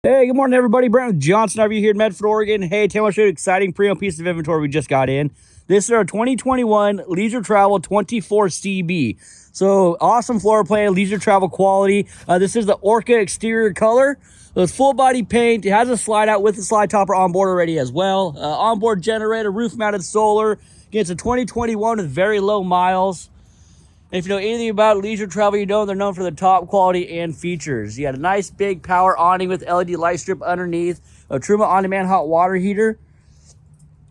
Hey, good morning, everybody. Brent Johnson over here in Medford, Oregon. Hey, tell me what an exciting pre-owned piece of inventory we just got in. This is our 2021 Leisure Travel 24 CB. So awesome floor plan, leisure travel quality. This is the Orca exterior color. It's full body paint. It has a slide out with a slide topper on board already as well. Onboard generator, roof mounted solar. Again, it's a 2021 with very low miles. And if you know anything about leisure travel, you know they're known for the top quality and features. You got a nice big power awning with LED light strip underneath, a Truma on-demand hot water heater,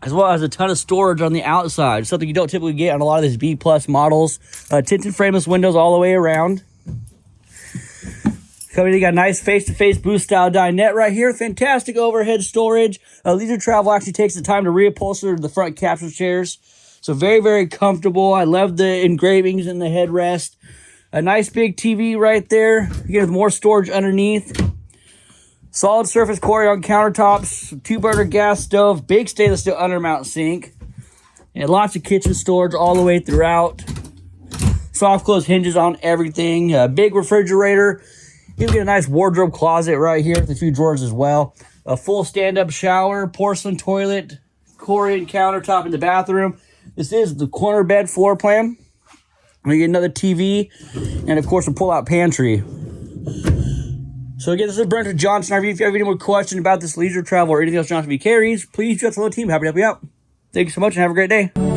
as well as a ton of storage on the outside, something you don't typically get on a lot of these B+ models. Tinted frameless windows all the way around. You got a nice face-to-face booth style dinette right here. Fantastic overhead storage. Leisure travel actually takes the time to reupholster the front capsule chairs. So very, very comfortable. I love the engravings in the headrest. A nice big TV right there. You get more storage underneath. Solid surface Corian countertops, 2-burner gas stove, big stainless steel undermount sink, and lots of kitchen storage all the way throughout. Soft close hinges on everything. A big refrigerator. You get a nice wardrobe closet right here with a few drawers as well. A full stand-up shower, porcelain toilet, Corian countertop in the bathroom. This is the corner bed floor plan. We get another TV, and of course a pull-out pantry. So again, this is Brent Johnson. If you have any more questions about this leisure travel or anything else Johnson V carries, please reach out to the team. Happy to help you out. Thank you so much and have a great day.